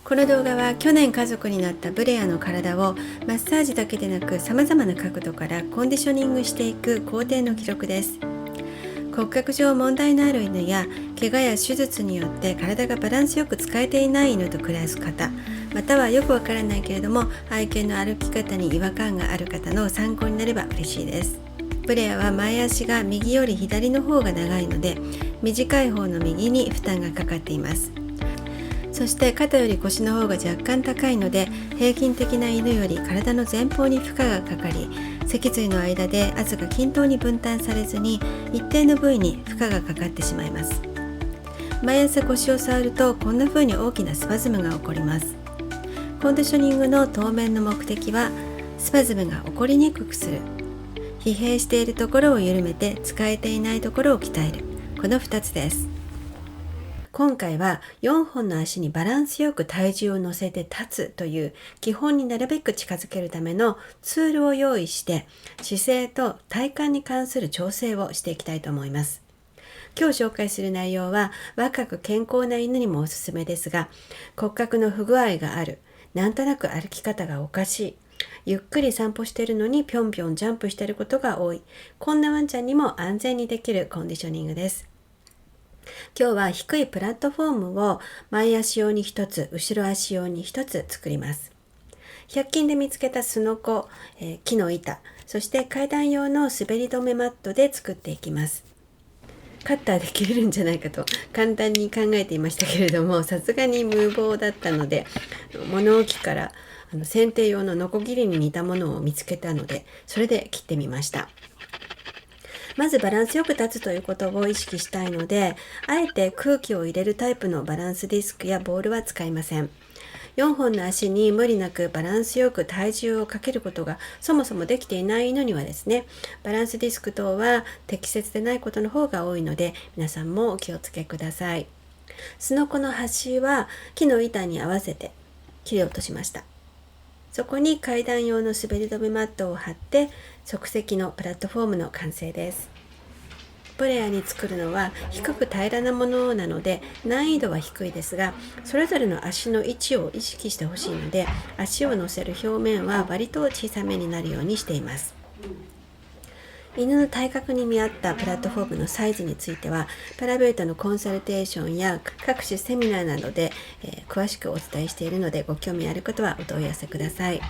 この動画は去年家族になったブレアの体をマッサージだけでなく様々な角度からコンディショニングしていく工程の記録です。骨格上問題のある犬や怪我や手術によって体がバランスよく使えていない犬と暮らす方、またはよくわからないけれども愛犬の歩き方に違和感がある方の参考になれば嬉しいです。ブレアは前足が右より左の方が長いので、短い方の右に負担がかかっています。そして肩より腰の方が若干高いので、平均的な犬より体の前方に負荷がかかり、脊髄の間で圧が均等に分担されずに一定の部位に負荷がかかってしまいます。毎朝腰を触るとこんな風に大きなスパズムが起こります。コンディショニングの当面の目的はスパズムが起こりにくくする、疲弊しているところを緩めて使えていないところを鍛える、この2つです。今回は4本の足にバランスよく体重を乗せて立つという基本になるべく近づけるためのツールを用意して、姿勢と体幹に関する調整をしていきたいと思います。今日紹介する内容は若く健康な犬にもおすすめですが、骨格の不具合がある、なんとなく歩き方がおかしい、ゆっくり散歩しているのにぴょんぴょんジャンプしていることが多い、こんなワンちゃんにも安全にできるコンディショニングです。今日は低いプラットフォームを前足用に1つ、後ろ足用に1つ作ります。100均で見つけたすのこ、木の板、そして階段用の滑り止めマットで作っていきます。カッターで切れるんじゃないかと簡単に考えていましたけれども、さすがに無謀だったので、物置から剪定用のノコギリに似たものを見つけたので、それで切ってみました。まずバランスよく立つということを意識したいので、あえて空気を入れるタイプのバランスディスクやボールは使いません。4本の足に無理なくバランスよく体重をかけることがそもそもできていない犬にはですね、バランスディスク等は適切でないことの方が多いので、皆さんもお気をつけください。すのこの端は木の板に合わせて切り落としました。そこに階段用の滑り止めマットを貼って即席のプラットフォームの完成です。ブレアに作るのは低く平らなものなので難易度は低いですが、それぞれの足の位置を意識してほしいので、足を乗せる表面は割と小さめになるようにしています。犬の体格に見合ったプラットフォームのサイズについては、プライベートのコンサルテーションや各種セミナーなどで、詳しくお伝えしているので、ご興味ある方はお問い合わせください。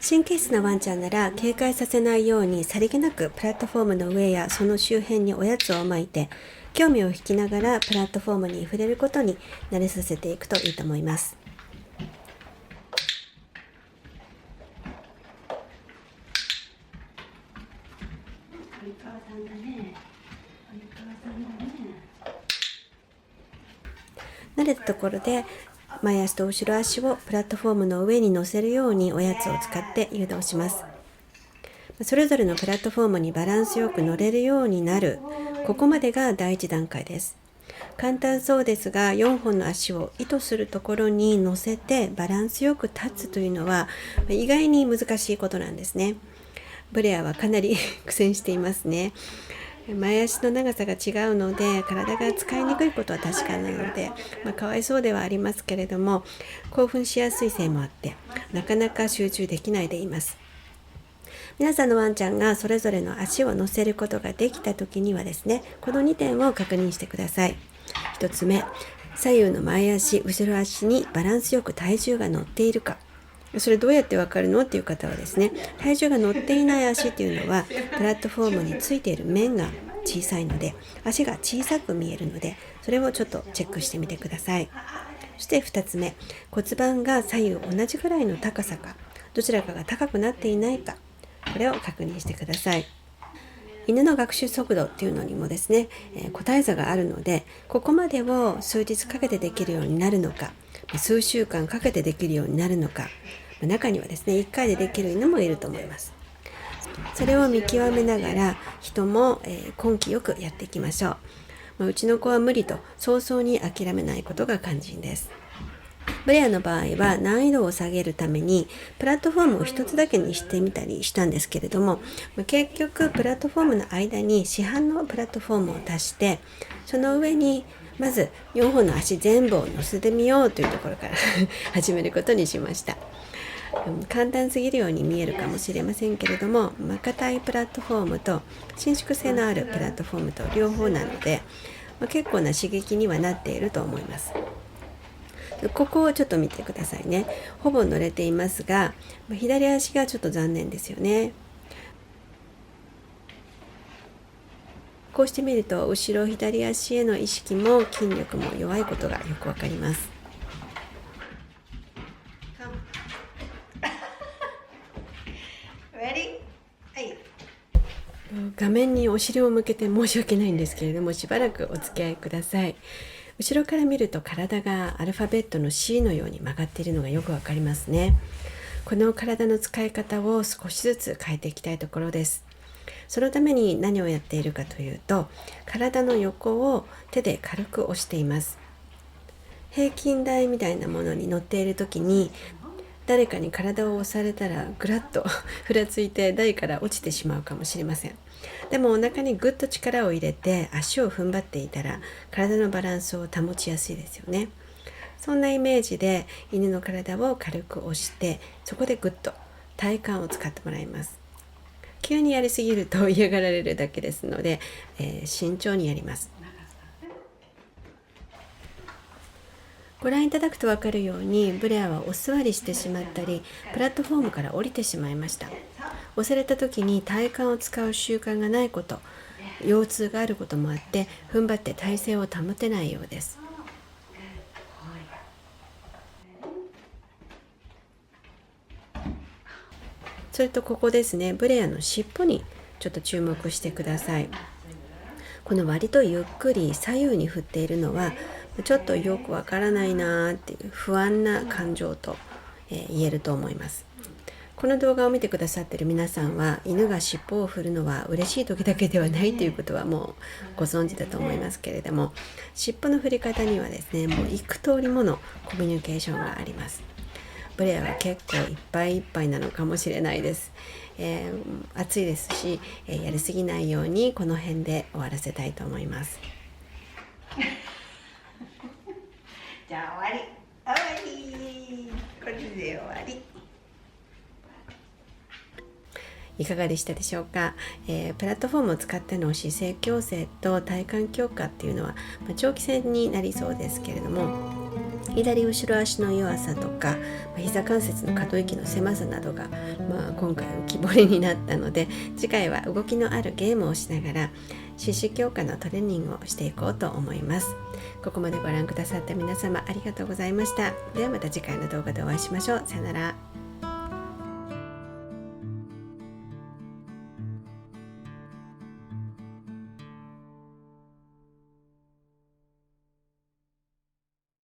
神経質なワンちゃんなら警戒させないように、さりげなくプラットフォームの上やその周辺におやつをまいて、興味を引きながらプラットフォームに触れることに慣れさせていくといいと思います。慣れたところで前足と後ろ足をプラットフォームの上に乗せるようにおやつを使って誘導します。それぞれのプラットフォームにバランスよく乗れるようになる、ここまでが第一段階です。簡単そうですが、4本の足を意図するところに乗せてバランスよく立つというのは意外に難しいことなんですね。ブレアはかなり苦戦していますね。前足の長さが違うので体が使いにくいことは確かなので、かわいそうではありますけれども、興奮しやすいせいもあってなかなか集中できないでいます。皆さんのワンちゃんがそれぞれの足を乗せることができた時にはですね、この2点を確認してください。1つ目、左右の前足、後ろ足にバランスよく体重が乗っているか。それどうやってわかるのっていう方はですね、体重が乗っていない足っていうのはプラットフォームについている面が小さいので、足が小さく見えるので、それをちょっとチェックしてみてください。そして2つ目、骨盤が左右同じくらいの高さか、どちらかが高くなっていないか、これを確認してください。犬の学習速度っていうのにもですね、個体差があるので、ここまでを数日かけてできるようになるのか、数週間かけてできるようになるのか、中にはですね1回でできる犬もいると思います。それを見極めながら人も根気よくやっていきましょう。うちの子は無理と早々に諦めないことが肝心です。ブレアの場合は難易度を下げるためにプラットフォームを一つだけにしてみたりしたんですけれども、結局プラットフォームの間に市販のプラットフォームを足して、その上にまず4本の足全部を乗せてみようというところから始めることにしました。簡単すぎるように見えるかもしれませんけれども、硬いプラットフォームと伸縮性のあるプラットフォームと両方なので、結構な刺激にはなっていると思います。ここをちょっと見てくださいね。ほぼ乗れていますが、左足がちょっと残念ですよね。こうして見ると後ろ左足への意識も筋力も弱いことがよくわかります。画面にお尻を向けて申し訳ないんですけれども、しばらくお付き合いください。後ろから見ると体がアルファベットの C のように曲がっているのがよくわかりますね。この体の使い方を少しずつ変えていきたいところです。そのために何をやっているかというと、体の横を手で軽く押しています。平均台みたいなものに乗っている時に、誰かに体を押されたらぐらっとふらついて台から落ちてしまうかもしれません。でもお腹にぐっと力を入れて足を踏ん張っていたら、体のバランスを保ちやすいですよね。そんなイメージで犬の体を軽く押して、そこでぐっと体幹を使ってもらいます。急にやりすぎると嫌がられるだけですので、慎重にやります。ご覧いただくと分かるように、ブレアはお座りしてしまったり、プラットフォームから降りてしまいました。押された時に体幹を使う習慣がないこと、腰痛があることもあって、踏ん張って体勢を保てないようです。それとここですね、ブレアの尻尾にちょっと注目してください。この割とゆっくり左右に振っているのは、ちょっとよくわからないなっていう不安な感情と、言えると思います。この動画を見てくださっている皆さんは、犬が尻尾を振るのは嬉しい時だけではないということはもうご存知だと思いますけれども、尻尾の振り方にはですね、もう幾通りものコミュニケーションがあります。ブレアは結構いっぱいいっぱいなのかもしれないです。暑いですし、やりすぎないようにこの辺で終わらせたいと思います。じゃあ終わり。これで終わり。いかがでしたでしょうか。プラットフォームを使っての姿勢矯正と体幹強化っていうのは、長期戦になりそうですけれども、左後ろ足の弱さとか、膝関節の可動域の狭さなどが、今回浮き彫りになったので、次回は動きのあるゲームをしながら四肢強化のトレーニングをしていこうと思います。ここまでご覧くださった皆様ありがとうございました。ではまた次回の動画でお会いしましょう。さよなら。